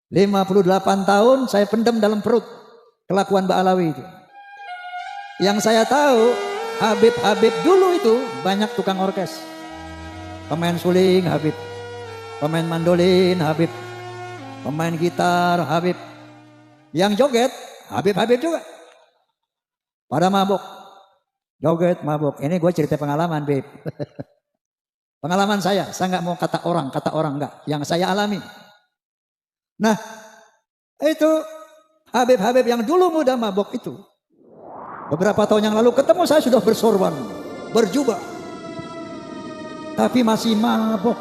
58 tahun saya pendam dalam perut kelakuan Mbak Alawi itu. Yang saya tahu Habib dulu itu banyak tukang orkes, pemain suling Habib, pemain mandolin Habib, pemain gitar Habib, yang joget Habib juga. Pada mabuk, joget mabuk. Ini gue cerita pengalaman, Beb. Pengalaman saya nggak mau kata orang enggak, yang saya alami. Nah, itu Habib yang dulu muda mabuk itu. Beberapa tahun yang lalu ketemu saya sudah bersorban, berjubah. Tapi masih mabuk.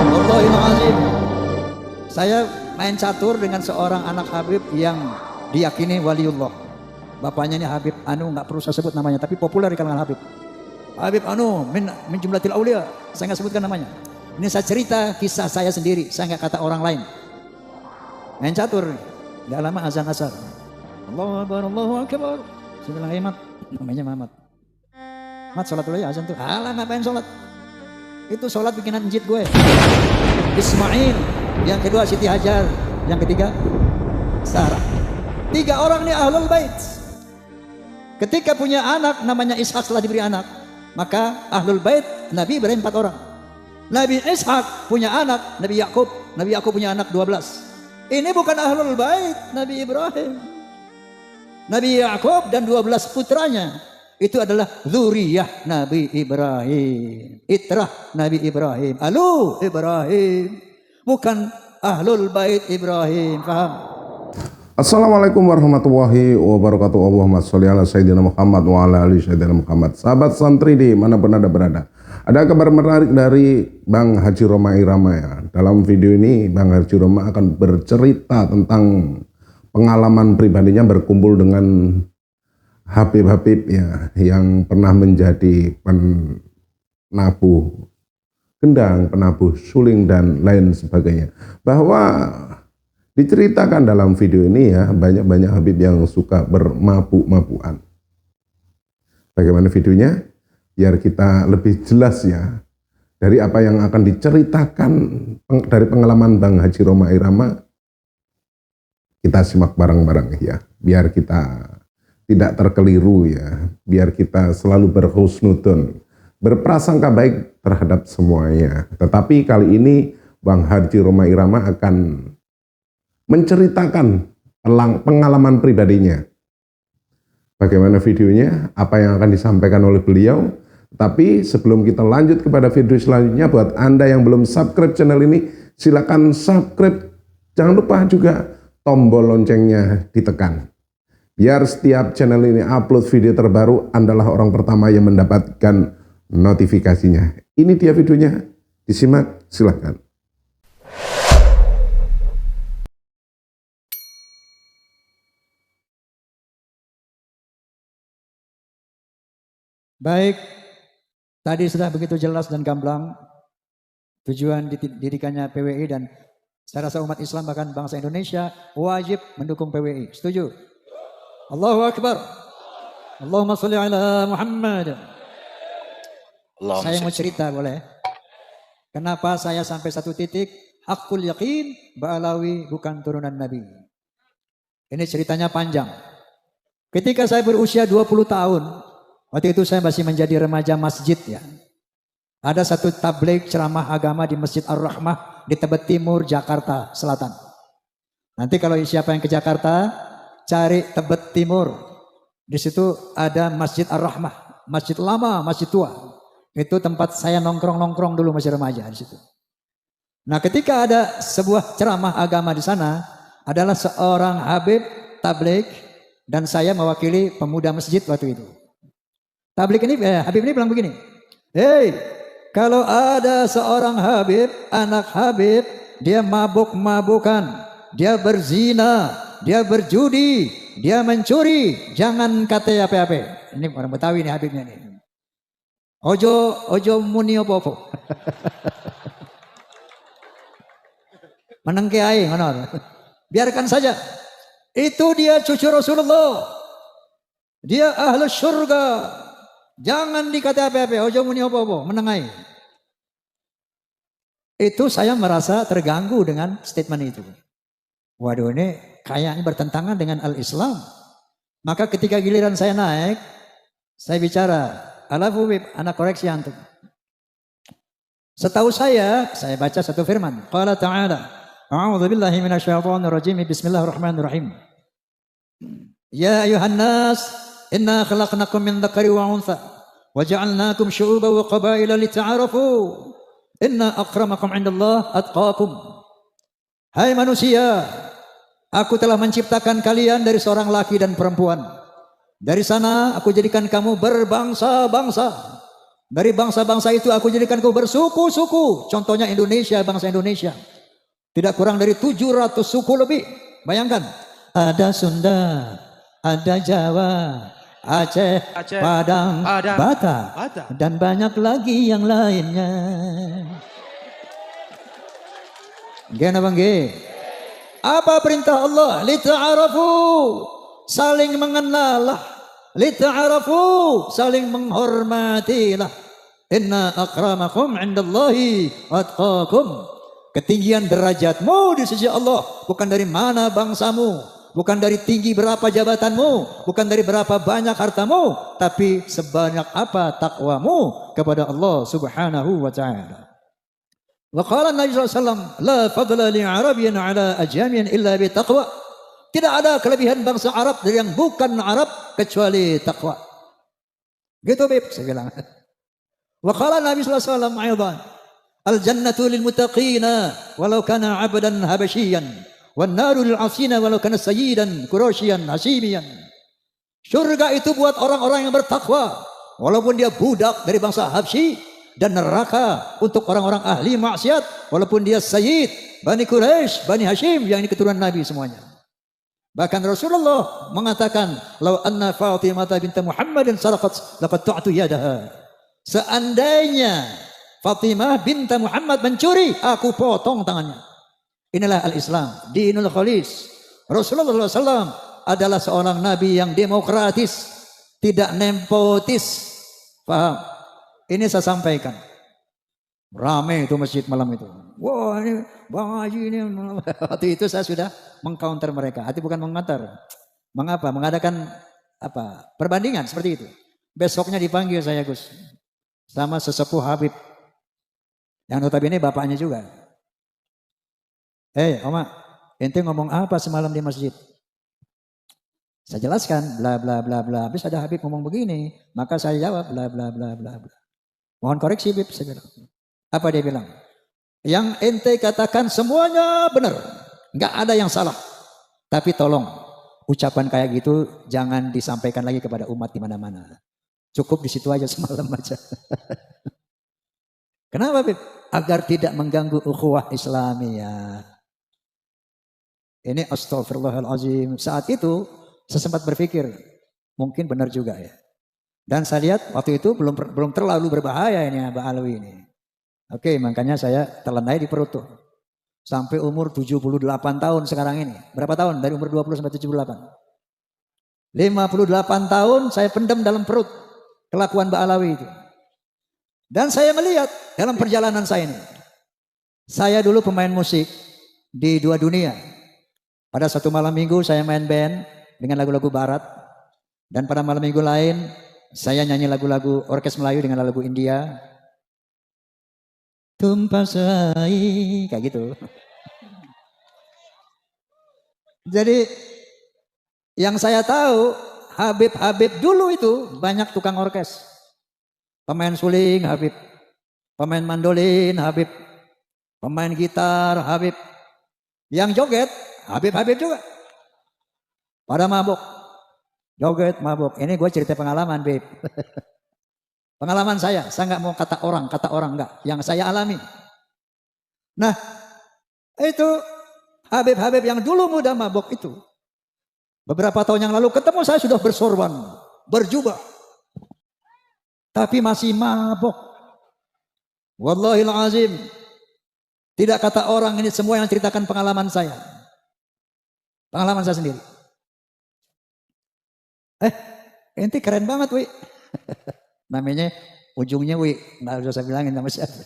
Wallahualam. Saya main catur dengan seorang anak Habib yang diyakini waliullah. Bapaknya ini Habib Anu, nggak perlu saya sebut namanya, tapi populer di kalangan Habib. Habib Anu min jumlatil aulia, saya nggak sebutkan namanya. Ini saya cerita kisah saya sendiri, saya nggak kata orang lain. Main catur, nggak lama azan asar. Allahu Akbar, Allahu Akbar. Saya bilang, Mat, namanya Mamat. Mat, sholat dulu ya azan tuh. Alah, ngapain sholat? Itu sholat bikinan masjid gue. Ismail, yang kedua Siti Hajar, yang ketiga Sarah. 3 orang ini ahlul bait. Ketika punya anak namanya Ishak, setelah diberi anak, maka ahlul bait Nabi Ibrahim 4 orang. Nabi Ishak punya anak Nabi Yakub punya anak 12. Ini bukan ahlul bait Nabi Ibrahim. Nabi Yakub dan 12 putranya itu adalah zuriyah Nabi Ibrahim, itrah Nabi Ibrahim, alu Ibrahim, bukan ahlul bait Ibrahim. Paham? Assalamualaikum warahmatullahi wabarakatuh. Allahumma sholli ala sayyidina Muhammad wa ala ali sayyidina Muhammad. Sahabat santri di mana pun Anda berada, ada kabar menarik dari Bang Haji Roma Irama ya. Dalam video ini Bang Haji Roma akan bercerita tentang pengalaman pribadinya berkumpul dengan Habib ya, yang pernah menjadi penabuh gendang, penabuh suling dan lain sebagainya. Bahwa diceritakan dalam video ini ya, banyak Habib yang suka bermabuk-mabukan. Bagaimana videonya? Biar kita lebih jelas ya dari apa yang akan diceritakan dari pengalaman Bang Haji Roma Irama. Kita simak bareng-bareng ya, biar kita tidak terkeliru ya, biar kita selalu berhusnudon, berprasangka baik terhadap semuanya. Tetapi kali ini Bang Haji Roma Irama akan menceritakan pengalaman pribadinya. Bagaimana videonya, apa yang akan disampaikan oleh beliau. Tapi sebelum kita lanjut kepada video selanjutnya, buat Anda yang belum subscribe channel ini, silakan subscribe. Jangan lupa juga tombol loncengnya ditekan. Biar setiap channel ini upload video terbaru, Andalah orang pertama yang mendapatkan notifikasinya. Ini dia videonya, disimak, silakan. Baik, tadi sudah begitu jelas dan gamblang tujuan didirikannya PWI, dan saya rasa umat Islam bahkan bangsa Indonesia wajib mendukung PWI. Setuju? Allahu Akbar. Allahumma sholli ala Muhammad. Saya mau cerita boleh? Kenapa saya sampai satu titik hakul yakin Ba'alawi bukan turunan Nabi. Ini ceritanya panjang. Ketika saya berusia 20 tahun, waktu itu saya masih menjadi remaja masjid ya. Ada satu tabligh ceramah agama di Masjid Ar-Rahmah di Tebet Timur, Jakarta Selatan. Nanti kalau siapa yang ke Jakarta, cari Tebet Timur. Di situ ada Masjid Ar-Rahmah, masjid lama, masjid tua. Itu tempat saya nongkrong dulu masih remaja di situ. Nah, ketika ada sebuah ceramah agama di sana, adalah seorang Habib tabligh dan saya mewakili pemuda masjid waktu itu. Tabligh ini, Habib ini bilang begini, "Hei, kalau ada seorang Habib, anak Habib, dia mabuk-mabukan, dia berzina, dia berjudi, dia mencuri, jangan kata apa-apa." Ini orang Betawi nih Habibnya nih. Ojo muni opo-opo. Menengke ae ngono. Biarkan saja. Itu dia cucu Rasulullah. Dia ahli surga. Jangan dikata apa-apa, ojo muni apa-apa, menengai. Itu saya merasa terganggu dengan statement itu. Waduh, ini kayaknya bertentangan dengan al-Islam. Maka ketika giliran saya naik, saya bicara, alafu bib, anak koreksi antum. Setahu saya baca satu firman. Qala ta'ala, a'udzu billahi minasyaitonir rajim, bismillahirrahmanirrahim. Ya ayuhan nas, inna khalaqnakum min dzakari wa untha, wa ja'alnakum syu'uban wa qabaila lita'arafu. Inna akramakum indallah atqakum. Hai manusia, aku telah menciptakan kalian dari seorang laki dan perempuan. Dari sana aku jadikan kamu berbangsa-bangsa. Dari bangsa-bangsa itu aku jadikan kamu bersuku-suku. Contohnya Indonesia, bangsa Indonesia. Tidak kurang dari 700 suku lebih. Bayangkan, ada Sunda, ada Jawa, Aceh, Padang, Batak, dan banyak lagi yang lainnya. Gimana bang? Apa perintah Allah? Lita'arafu, saling mengenal. Lita'arafu, saling menghormatilah. Inna akramakum indallahi atqakum. Ketinggian derajatmu di sisi Allah bukan dari mana bangsamu, bukan dari tinggi berapa jabatanmu, bukan dari berapa banyak hartamu, tapi sebanyak apa takwamu kepada Allah Subhanahu wa taala. Wa qala Nabi sallallahu alaihi wasallam, la fadla li Arabiyyin ala ajamiyyin illa bi taqwa. Tidak ada kelebihan bangsa Arab dari yang bukan Arab kecuali takwa. Gitu Beb, saya bilang. Wa qala Nabi sallallahu alaihi wasallam aidan, al jannatu lil muttaqina walau kana 'abdan habasyian. Wan-naru lil-'asina walau kana sayyidan quraisyan hashimiyan. Surga itu buat orang-orang yang bertakwa walaupun dia budak dari bangsa Habsyi, dan neraka untuk orang-orang ahli maksiat walaupun dia sayyid Bani Quraisy, Bani Hashim yang ini keturunan Nabi semuanya. Bahkan Rasulullah mengatakan, "Lau anna Fatimah binti Muhammadin sarqat laqad tu'tu yadaha." Seandainya Fatimah binti Muhammad mencuri, aku potong tangannya. Inilah al-Islam, dinul khalis. Rasulullah SAW adalah seorang nabi yang demokratis, tidak nepotis. Paham? Ini saya sampaikan. Ramai itu masjid malam itu. Wah ini Bang Haji ini. Waktu itu saya sudah mengcounter mereka. Hati bukan mengantar. Mengapa? Mengadakan perbandingan seperti itu. Besoknya dipanggil saya Gus. Sama sesepuh Habib. Yang notabene bapaknya juga. Oma, ente ngomong apa semalam di masjid? Saya jelaskan, bla bla bla bla. Habis ada Habib ngomong begini, maka saya jawab bla bla bla bla bla. Mohon koreksi Habib, saya bilang. Apa dia bilang? Yang ente katakan semuanya benar, nggak ada yang salah. Tapi tolong ucapan kayak gitu jangan disampaikan lagi kepada umat di mana-mana. Cukup di situ aja semalam aja. Kenapa Habib? Agar tidak mengganggu ukhuwah Islamiyah. Ini astagfirullahaladzim. Saat itu saya sempat berpikir mungkin benar juga ya. Dan saya lihat waktu itu belum terlalu berbahaya ini Mbak Alwi ini. Oke, makanya saya telenai di perut tuh. Sampai umur 78 tahun sekarang ini. Berapa tahun? Dari umur 20 sampai 78. 58 tahun saya pendam dalam perut kelakuan Mbak Alawi itu. Dan saya melihat dalam perjalanan saya ini. Saya dulu pemain musik di dua dunia. Pada satu malam minggu saya main band dengan lagu-lagu barat. Dan pada malam minggu lain saya nyanyi lagu-lagu orkes Melayu dengan lagu India. Tumpasai, kayak gitu. Jadi yang saya tahu Habib-Habib dulu itu banyak tukang orkes. Pemain suling Habib, pemain mandolin Habib, pemain gitar Habib. Yang joget Habib-Habib juga. Pada mabuk. Joget mabuk. Ini gue cerita pengalaman, Beb. Pengalaman saya nggak mau kata orang enggak. Yang saya alami. Nah, itu Habib-Habib yang dulu muda mabuk itu. Beberapa tahun yang lalu ketemu saya sudah bersorban, berjubah. Tapi masih mabuk. Wallahil azim. Tidak kata orang, ini semua yang ceritakan pengalaman saya. Pengalaman saya sendiri. Ente keren banget, Wi. Namanya ujungnya Wi. Nggak usah saya bilangin nama siapa.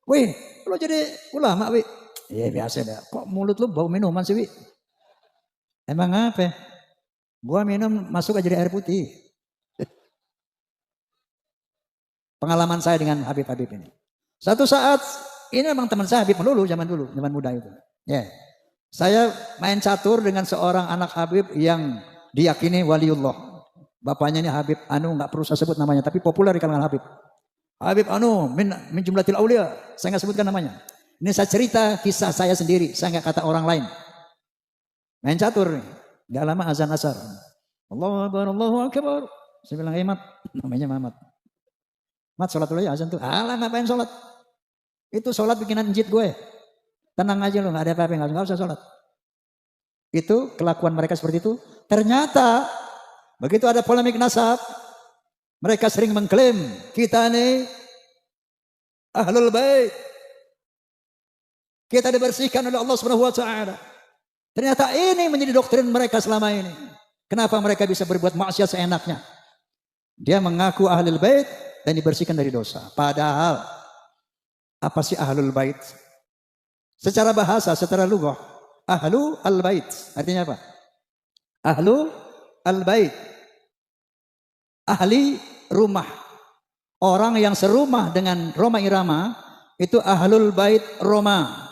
Wih, lo jadi ulama, wih. Iya biasa dah. Kok mulut lu bau minuman sih, wih? Emang apa? Gua minum masuk aja di air putih. Pengalaman saya dengan Habib-Habib ini. Satu saat, ini memang teman saya Habib dulu, zaman muda itu. Ya. Saya main catur dengan seorang anak Habib yang diyakini waliullah. Bapaknya ini Habib Anu, nggak perlu saya sebut namanya, tapi populer di kalangan Habib. Habib Anu min jumlatil aulia, saya nggak sebutkan namanya. Ini saya cerita kisah saya sendiri, saya nggak kata orang lain. Main catur nih, nggak lama azan asar. Allahu Akbar, Allahu Akbar. Saya bilang, Mat, namanya Mamat. Mat, sholat dulu ya azan tuh. Alah, ngapain sholat? Itu sholat bikinan njit gue. Tenang aja lo, nggak ada apa-apa, nggak usah sholat. Itu kelakuan mereka seperti itu. Ternyata begitu ada polemik nasab, mereka sering mengklaim kita ini ahlul bait. Kita dibersihkan oleh Allah Subhanahu wa taala. Ternyata ini menjadi doktrin mereka selama ini. Kenapa mereka bisa berbuat maksiat seenaknya? Dia mengaku ahlul bait dan dibersihkan dari dosa. Padahal apa sih ahlul bait? Secara bahasa, secara lugah, ahlu al-bait artinya apa? Ahlu al-bait, ahli rumah. Orang yang serumah dengan Roma Irama itu ahlul bait Roma.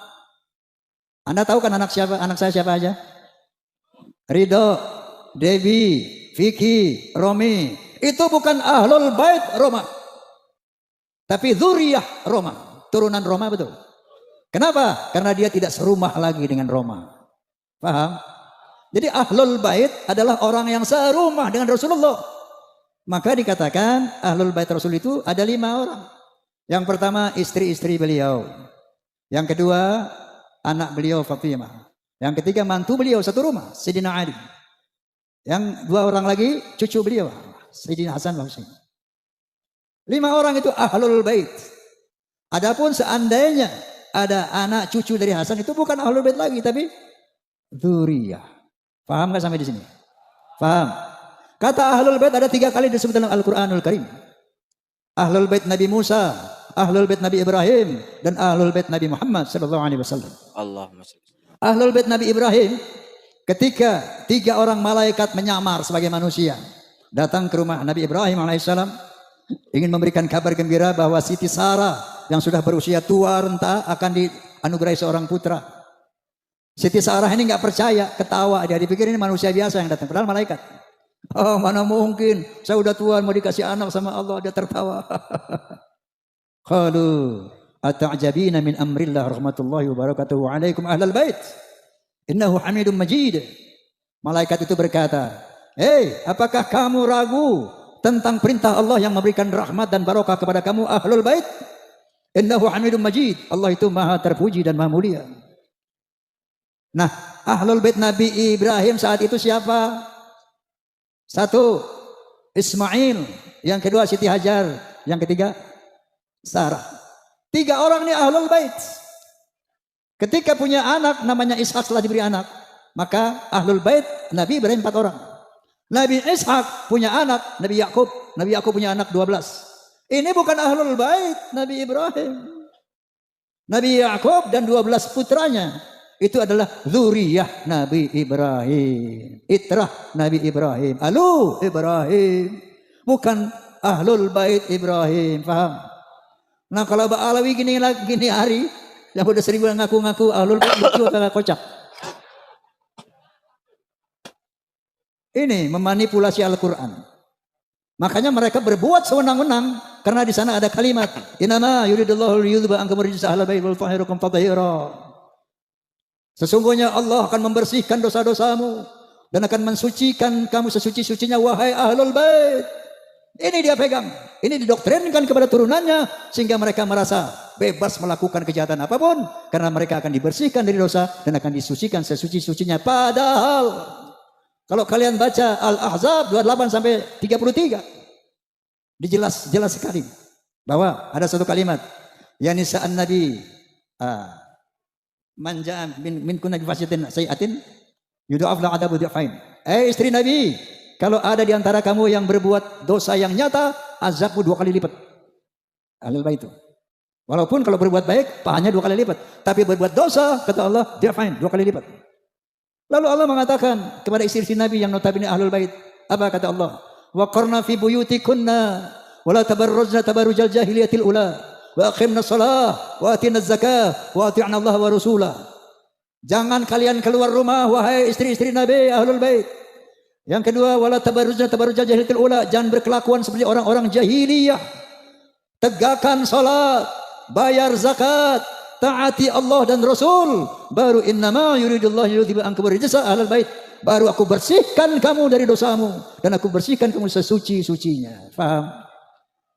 Anda tahu kan anak siapa? Anak saya siapa aja? Ridho, Devi, Vicky, Romi. Itu bukan ahlul bait Roma, tapi dzurriyyah Roma, turunan Roma, betul. Kenapa? Karena dia tidak serumah lagi dengan Roma. Paham? Jadi ahlul bait adalah orang yang serumah dengan Rasulullah. Maka dikatakan ahlul bait Rasul itu ada 5 orang. Yang pertama istri-istri beliau. Yang kedua anak beliau Fatimah. Yang ketiga mantu beliau satu rumah, Sayyidina Ali. Yang 2 orang lagi cucu beliau, Sayyidina Hasan wa Husain. 5 orang itu ahlul bait. Adapun seandainya ada anak cucu dari Hasan, itu bukan ahlul bait lagi, tapi dzurriyyah. Paham nggak sampai di sini? Paham? Kata ahlul bait ada 3 kali disebut dalam Al-Quranul Karim. Ahlul bait Nabi Musa, ahlul bait Nabi Ibrahim, dan ahlul bait Nabi Muhammad sallallahu alaihi wasallam. Allahumma shalli. Ahlul bait Nabi Ibrahim, ketika 3 orang malaikat menyamar sebagai manusia, datang ke rumah Nabi Ibrahim alaihissalam, ingin memberikan kabar gembira bahwa Siti Sarah yang sudah berusia tua renta akan dianugerahi seorang putra. Siti Sarah ini nggak percaya, ketawa, dia dipikir ini manusia biasa yang datang, padahal malaikat. Oh, mana mungkin, saya udah tua mau dikasih anak sama Allah, dia tertawa. Qalu ata'jabina min amrillah rahmatullahi wa barakatuhu alaikum ahlal bait innahu hamidum majid. Malaikat itu berkata, "Hei, apakah kamu ragu tentang perintah Allah yang memberikan rahmat dan barokah kepada kamu ahlul bait? Innahu hamidum majid." Allah itu maha terpuji dan maha mulia. Nah, ahlul bait Nabi Ibrahim saat itu siapa? 1 Ismail, yang kedua Siti Hajar, yang ketiga Sarah. 3 orang ini ahlul bait. Ketika punya anak namanya Ishak, setelah diberi anak, maka ahlul bait Nabi Ibrahim 4 orang. Nabi Ishak punya anak, Nabi Yakub punya anak 12. Ini bukan ahlul bait Nabi Ibrahim. Nabi Yakub dan 12 putranya itu adalah dzurriyyah Nabi Ibrahim, itrah Nabi Ibrahim, alu Ibrahim, bukan ahlul bait Ibrahim. Paham? Nah, kalau Ba'alawi gini hari yang udah 1000 ngaku-ngaku ahlul bait itu adalah kocak. Ini memanipulasi Al-Quran. Makanya mereka berbuat sewenang-wenang karena di sana ada kalimat innama yuridullahu liyudhhiba ankum rijsa ahlal bait wal yutahhirakum tatheera. Sesungguhnya Allah akan membersihkan dosa-dosamu dan akan mensucikan kamu sesuci-sucinya wahai ahlul bait. Ini dia pegang, ini didoktrinkan kepada turunannya sehingga mereka merasa bebas melakukan kejahatan apapun karena mereka akan dibersihkan dari dosa dan akan disucikan sesuci-sucinya. Padahal kalau kalian baca Al-Ahzab 28 sampai 33 jelas sekali bahwa ada satu kalimat ya nisa'an nabi manja min kunna bi fasiyatin sayiatin yudha'af la adabu dhi'fain. Istri Nabi, kalau ada di antara kamu yang berbuat dosa yang nyata, azabmu 2 kali lipat. Ahlul bait itu. Walaupun kalau berbuat baik, pahalanya 2 kali lipat. Tapi berbuat dosa, kata Allah, dia fine, 2 kali lipat. Lalu Allah mengatakan kepada istri-istri Nabi yang notabene ahlul bait. Apa kata Allah? Wa qarna fi buyutikunna wa la tabarrujna tabarrujal jahiliyatil ula wa aqimna shalah wa atina zakah wa ati'na Allah wa rasulah. Jangan kalian keluar rumah wahai istri-istri Nabi ahlul bait. Yang kedua, wala tabarrujna tabarrujal jahiliyatil ula, jangan berkelakuan seperti orang-orang jahiliyah. Tegakkan salat, bayar zakat, taati Allah dan Rasul. Baru innama yuridullahu yudhiba ankum rijsa ahlal bait. Baru aku bersihkan kamu dari dosamu dan aku bersihkan kamu sesuci-sucinya. Faham?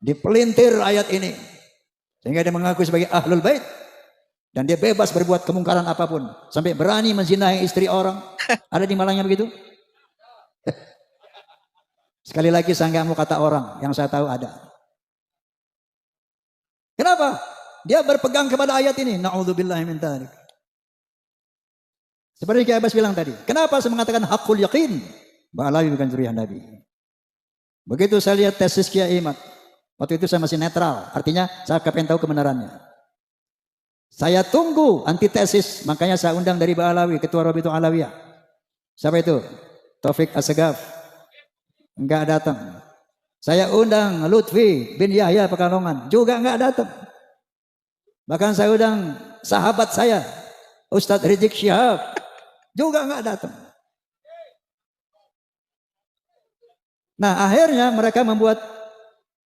Dipelintir ayat ini sehingga dia mengaku sebagai ahlul bait dan dia bebas berbuat kemungkaran apapun sampai berani menzinahi istri orang. Ada di Malangnya begitu? Sekali lagi saya nggak mau kata orang, yang saya tahu ada. Kenapa? Dia berpegang kepada ayat ini. Na'udzubillahi min dzalik. Seperti Kiai Abbas bilang tadi. Kenapa saya mengatakan hakul yakin? Ba'alawi bukan zuriyah Nabi. Begitu saya lihat tesis Kiai Imad. Waktu itu saya masih netral. Artinya saya pengen tahu kebenarannya. Saya tunggu antitesis. Makanya saya undang dari Ba'alawi, Ketua Rabitul Alawiyah. Siapa itu? Taufik Assegaf. Enggak datang. Saya undang Lutfi bin Yahya Pekalongan, juga enggak datang. Bahkan saya undang sahabat saya, Ustadz Rizik Syihab, juga enggak datang. Nah akhirnya mereka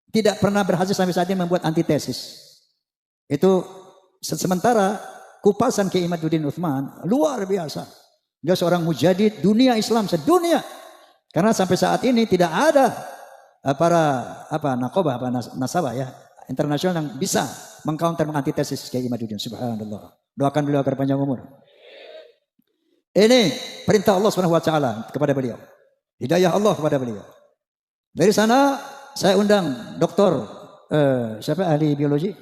tidak pernah berhasil sampai saat ini membuat antitesis. Itu sementara kupasan Kiai Imaduddin Utsman luar biasa. Dia seorang mujadid dunia Islam sedunia. Karena sampai saat ini tidak ada para nakobah, nasabah ya internasional yang bisa mengcounter mengantitesis Kiai Imaduddin. Subhanallah. Doakan beliau agar panjang umur. Ini perintah Allah Subhanahu wa taala kepada beliau. Hidayah Allah kepada beliau. Dari sana saya undang doktor siapa ahli biologi?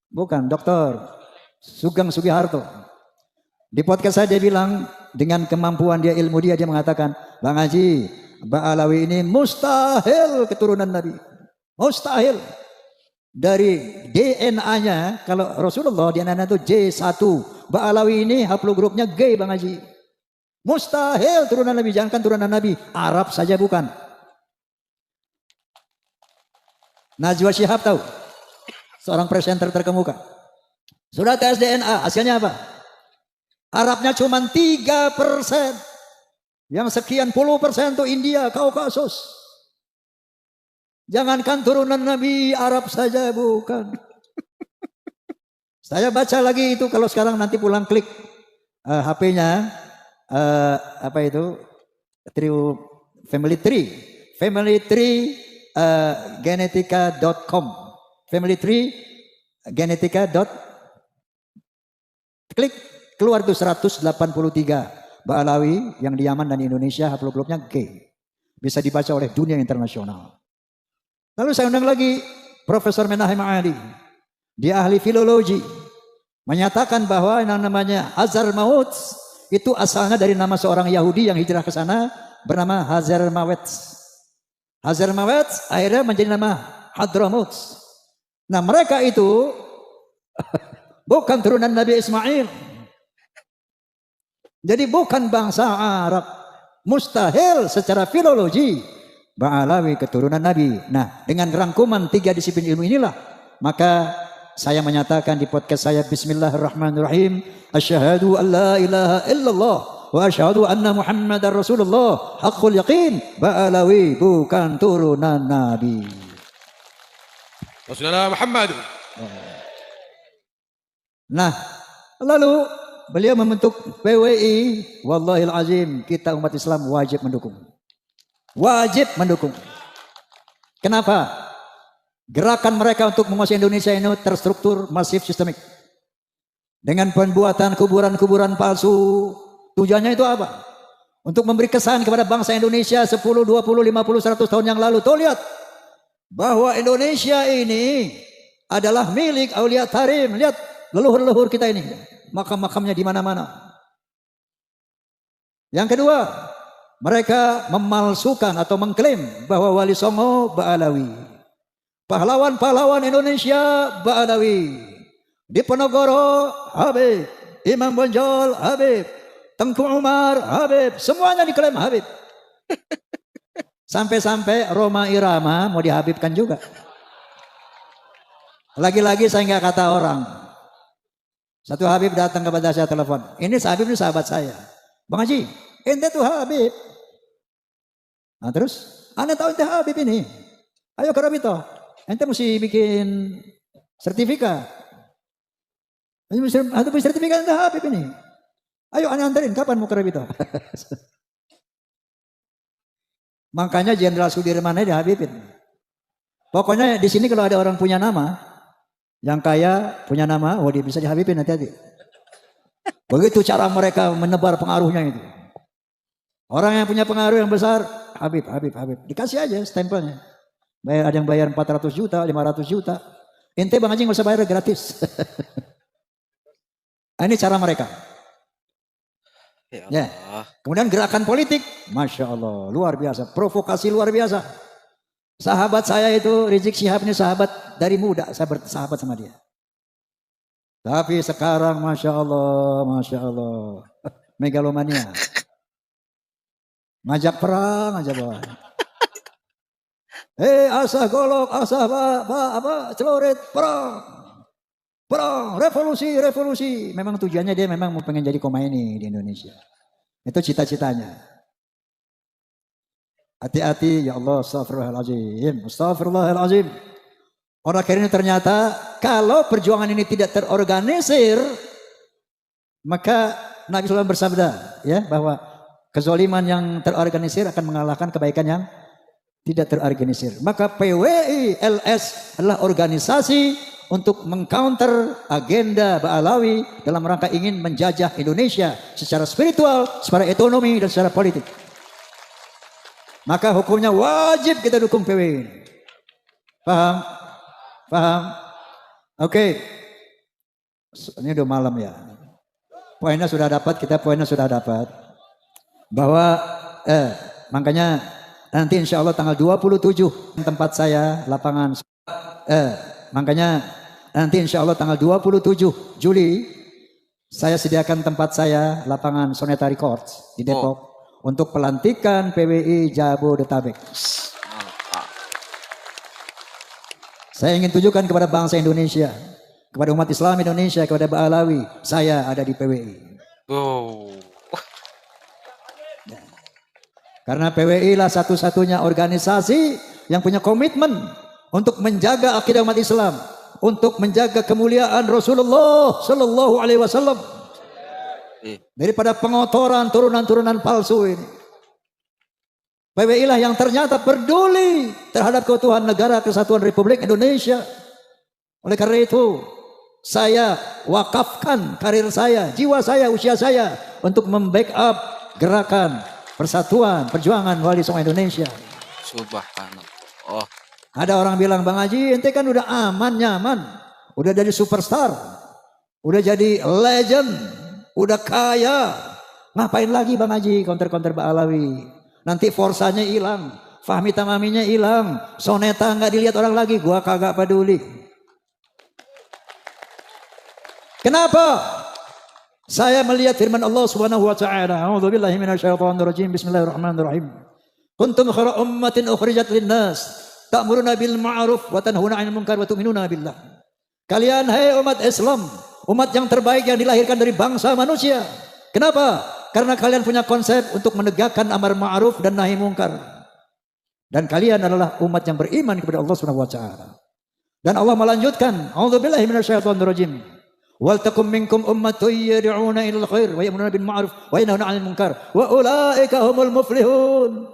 Bukan, Doktor Sugeng Sugiharto. Di podcast saya dia bilang dengan kemampuan dia, ilmu dia mengatakan, Bang Haji, Ba'alawi ini mustahil keturunan Nabi. Mustahil. Dari DNA-nya, kalau Rasulullah DNA-nya itu J1. Ba'alawi ini haplogrupnya G, Bang Haji. Mustahil turunan Nabi. Jangankan turunan Nabi, Arab saja bukan. Najwa Shihab tahu? Seorang presenter terkemuka. Sudah tes DNA, hasilnya apa? Arabnya cuma 3%. Yang sekian puluh persen itu India, Kaukasus. Jangankan turunan Nabi, Arab saja bukan. Saya baca lagi itu kalau sekarang nanti pulang klik HP-nya. Apa itu? Family Tree. Family Tree genetika.com. Family Tree genetika. Klik. Keluar itu 183 Ba'alawi yang di Yaman dan di Indonesia haplogrupnya G. Bisa dibaca oleh dunia internasional. Lalu saya undang lagi Profesor Menahem Ali. Dia ahli filologi. Menyatakan bahwa yang namanya Hazar Maut itu asalnya dari nama seorang Yahudi yang hijrah ke sana bernama Hazar Mawet. Hazar Mawet akhirnya menjadi nama Hadramaut. Nah mereka itu bukan turunan Nabi Ismail. Jadi bukan bangsa Arab. Mustahil secara filologi Ba'alawi keturunan Nabi. Nah dengan rangkuman 3 disiplin ilmu inilah maka saya menyatakan di podcast saya Bismillahirrahmanirrahim. Asyhadu an la ilaha illallah wa asyhadu anna Muhammadar Rasulullah. Haqqul yaqin Ba'alawi bukan turunan Nabi. Rasulullah Muhammad. Nah lalu beliau membentuk PWI. Wallahil azim kita umat Islam wajib mendukung. Wajib mendukung. Kenapa? Gerakan mereka untuk menguasai Indonesia ini terstruktur masif sistemik. Dengan pembuatan kuburan-kuburan palsu. Tujuannya itu apa? Untuk memberi kesan kepada bangsa Indonesia 10, 20, 50, 100 tahun yang lalu. Tuh lihat. Bahwa Indonesia ini adalah milik Aulia Tarim. Lihat leluhur-leluhur kita ini. Makam-makamnya di mana-mana. Yang kedua, mereka memalsukan atau mengklaim bahwa Wali Songo Ba'alawi. pahlawan-pahlawan Indonesia Ba'alawi. Di Ponorogo Habib, Imam Bonjol Habib, Tengku Umar Habib, semuanya diklaim Habib. Sampai-sampai Roma Irama mau dihabibkan juga. Lagi-lagi saya nggak kata orang. Satu Habib datang kepada saya telepon. Ini Habib ini sahabat saya. Bang Haji, ente tuh Habib. Nah terus, anda tahu ente Habib ini. Ayo ke Rabito. Ente mesti bikin sertifikat. Ada sertifikat ente Habib ini. Ayo anda anterin, kapan mau ke Rabito? Makanya Jenderal Sudirman aja dihabibin. Pokoknya di sini kalau ada orang punya nama, yang kaya punya nama, oh dia bisa dihabibin, hati-hati. Begitu cara mereka menebar pengaruhnya itu. Orang yang punya pengaruh yang besar, Habib. Dikasih aja stempelnya. Ada yang bayar 400 juta, 500 juta. Ente Bang Haji nggak usah bayar, gratis. Ini cara mereka. Ya. Kemudian gerakan politik, Masya Allah, luar biasa. Provokasi luar biasa. Sahabat saya itu, Rizik Syihab ini sahabat dari muda, saya bersahabat sama dia. Tapi sekarang Masya Allah, megalomania. Ngajak perang aja bawah. Asah golok, asah celurit, perang, revolusi. Memang tujuannya dia memang mau pengen jadi Khomeini di Indonesia. Itu cita-citanya. Hati-hati ya Allah, astagfirullahaladzim. Orang ini ternyata kalau perjuangan ini tidak terorganisir, maka Nabi SAW bersabda ya bahwa kezaliman yang terorganisir akan mengalahkan kebaikan yang tidak terorganisir. Maka PWI LS adalah organisasi untuk mengcounter agenda Ba'alawi dalam rangka ingin menjajah Indonesia secara spiritual, secara ekonomi, dan secara politik. Maka hukumnya wajib kita dukung PWI. Paham? Oke. Ini udah malam ya. Poinnya sudah dapat, bahwa makanya nanti insya Allah tanggal 27 tempat saya lapangan makanya nanti insya Allah tanggal 27 Juli saya sediakan tempat saya lapangan Soneta Records di Depok untuk pelantikan PWI Jabodetabek. Saya ingin tunjukkan kepada bangsa Indonesia, kepada umat Islam Indonesia, kepada Ba'alawi, saya ada di PWI. Karena PWI lah satu-satunya organisasi yang punya komitmen untuk menjaga akidah umat Islam, untuk menjaga kemuliaan Rasulullah Sallallahu Alaihi Wasallam daripada pengotoran turunan-turunan palsu ini. PWI lah yang ternyata peduli terhadap keutuhan negara kesatuan Republik Indonesia. Oleh karena itu, saya wakafkan karir saya, jiwa saya, usia saya untuk membackup gerakan Persatuan Perjuangan Wali Songo Indonesia. Subhanallah. Ada orang bilang, Bang Haji, ente kan udah aman, nyaman. Udah jadi superstar. Udah jadi legend. Udah kaya. Ngapain lagi Bang Haji counter-counter Ba'alawi? Nanti forsanya hilang. Fahmi Tamaminya hilang. Soneta nggak dilihat orang lagi. Gua kagak peduli. Kenapa? Saya melihat firman Allah Subhanahu wa taala, A'udzubillahi minasyaitonir Bismillahirrahmanirrahim. Kuntum khaira ummatin ukhrijat lin-nas, ta'muruna bil ma'ruf wa tanhauna 'anil munkar wa tu'minuna billah. Kalian hai umat Islam, umat yang terbaik yang dilahirkan dari bangsa manusia. Kenapa? Karena kalian punya konsep untuk menegakkan amar ma'ruf dan nahi munkar. Dan kalian adalah umat yang beriman kepada Allah Subhanahu wa taala. Dan Allah melanjutkan, A'udzubillahi minasyaitonir wal takum minkum ummatun yad'una ilal khair wa ya'muruna bil ma'ruf wa yanhauna 'anil munkar wa ulaika humul muflihun.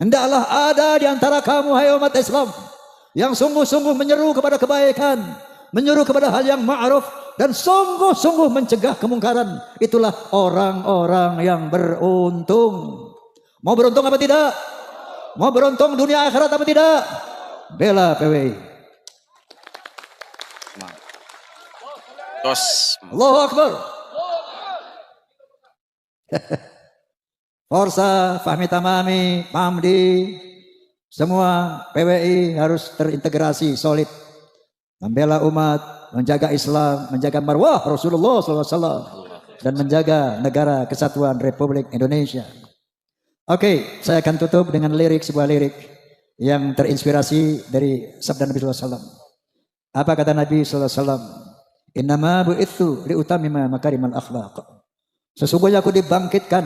Hendaklah ada di antara kamu hai umat Islam yang sungguh-sungguh menyeru kepada kebaikan, menyeru kepada hal yang ma'ruf dan sungguh-sungguh mencegah kemungkaran. Itulah orang-orang yang beruntung. Mau beruntung apa tidak? Mau beruntung dunia akhirat apa tidak? Bela PWI. Allahu Akbar. Forsa, Fahmi Tamami, Pamdi, Semua PWI harus terintegrasi solid, membela umat, menjaga Islam, menjaga marwah Rasulullah SAW, dan menjaga negara kesatuan Republik Indonesia. Oke, saya akan tutup dengan sebuah lirik yang terinspirasi dari sabda Nabi SAW. Apa kata Nabi SAW? Innama bu'ithu liutamima makarimal akhlaq. Sesungguhnya aku dibangkitkan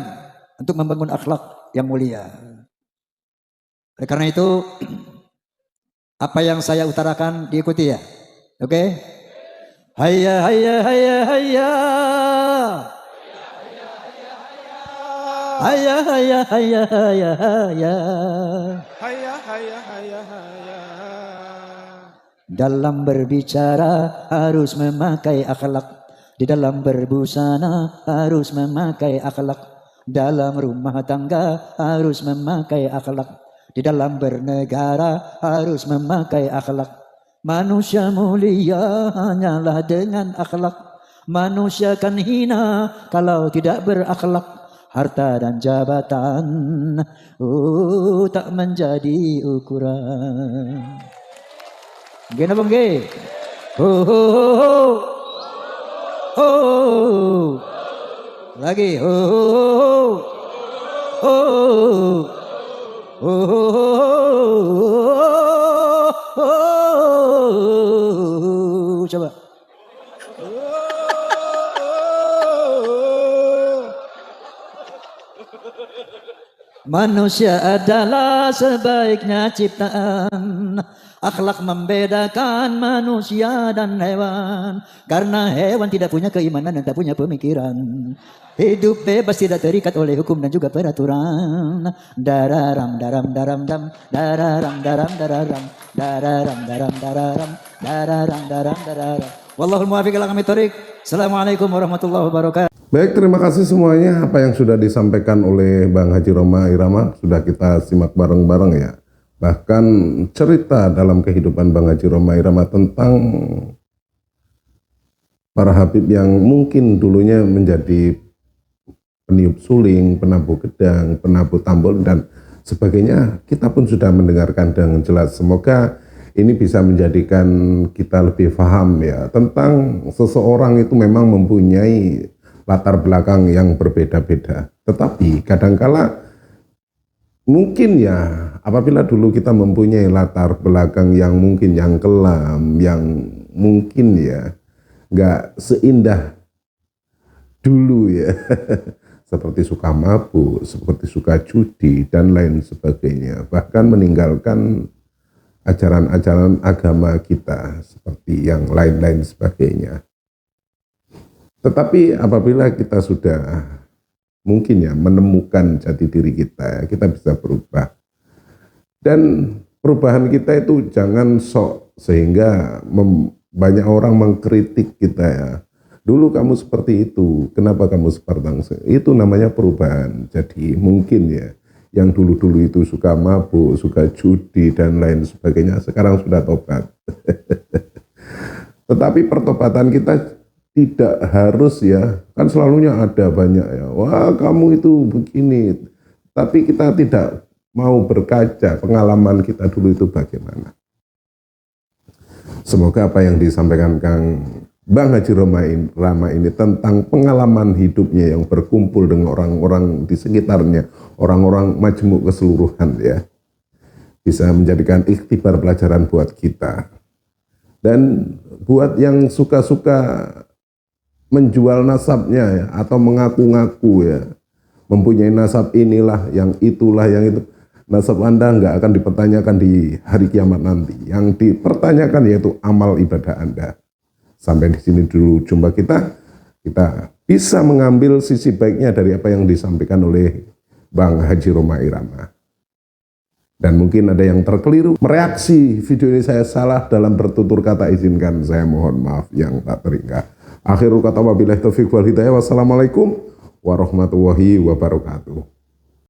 untuk membangun akhlak yang mulia. Oleh karena itu, apa yang saya utarakan diikuti ya. Oke? Hayya hayya hayya hayya. Hayya hayya hayya hayya hayya. Hayya hayya hayya hayya. Dalam berbicara harus memakai akhlak. Di dalam berbusana harus memakai akhlak. Dalam rumah tangga harus memakai akhlak. Di dalam bernegara harus memakai akhlak. Manusia mulia hanyalah dengan akhlak. Manusia kan hina kalau tidak berakhlak. Harta dan jabatan tak menjadi ukuran. Gini bang G. Lagi. Coba. Manusia adalah sebaiknya ciptaan. Akhlak membedakan manusia dan hewan. Karena hewan tidak punya keimanan dan tak punya pemikiran. Hidup bebas tidak terikat oleh hukum dan juga peraturan. Dararam daram daram dam. Dararam daram dararam. Dararam daram dararam. Dararam daram dararam. Wallahul muwaffiq ila aqwamit thoriq. Assalamualaikum warahmatullahi wabarakatuh. Baik, terima kasih semuanya. Apa yang sudah disampaikan oleh Bang Haji Roma Irama sudah kita simak bareng-bareng ya. Bahkan cerita dalam kehidupan Bang Haji Roma Irama tentang para habib yang mungkin dulunya menjadi peniup suling, penabuh gedang, penabuh tambol dan sebagainya. Kita pun sudah mendengarkan dengan jelas. Semoga ini bisa menjadikan kita lebih paham ya tentang seseorang itu memang mempunyai latar belakang yang berbeda-beda. Tetapi kadangkala mungkin ya apabila dulu kita mempunyai latar belakang yang mungkin yang kelam, yang mungkin ya nggak seindah dulu ya. Seperti suka mabuk, seperti suka judi dan lain sebagainya. Bahkan meninggalkan ajaran-ajaran agama kita seperti yang lain-lain sebagainya. Tetapi apabila kita sudah mungkin ya menemukan jati diri kita, kita bisa berubah. Dan perubahan kita itu jangan sok sehingga banyak orang mengkritik kita ya. Dulu kamu seperti itu, kenapa kamu seperti itu? Namanya perubahan. Jadi mungkin ya yang dulu-dulu itu suka mabuk, suka judi dan lain sebagainya, sekarang sudah tobat. Tetapi pertobatan kita tidak harus ya, kan selalunya ada banyak ya, wah kamu itu begini. Tapi kita tidak mau berkaca pengalaman kita dulu itu bagaimana. Semoga apa yang disampaikan Kang Bang Haji Roma ini tentang pengalaman hidupnya yang berkumpul dengan orang-orang di sekitarnya, orang-orang majmuk keseluruhan ya, bisa menjadikan ikhtibar pelajaran buat kita. Dan buat yang suka-suka menjual nasabnya ya, atau mengaku-ngaku ya, mempunyai nasab inilah, yang itulah, yang itu. Nasab Anda nggak akan dipertanyakan di hari kiamat nanti. Yang dipertanyakan yaitu amal ibadah Anda. Sampai di sini dulu jumpa kita. Kita bisa mengambil sisi baiknya dari apa yang disampaikan oleh Bang Haji Roma Irama. Dan mungkin ada yang terkeliru mereaksi video ini saya salah dalam bertutur kata, izinkan saya mohon maaf yang tak terhingga. Akhirul kata wabillahi taufiq wal hidayah. Wassalamualaikum warahmatullahi wabarakatuh.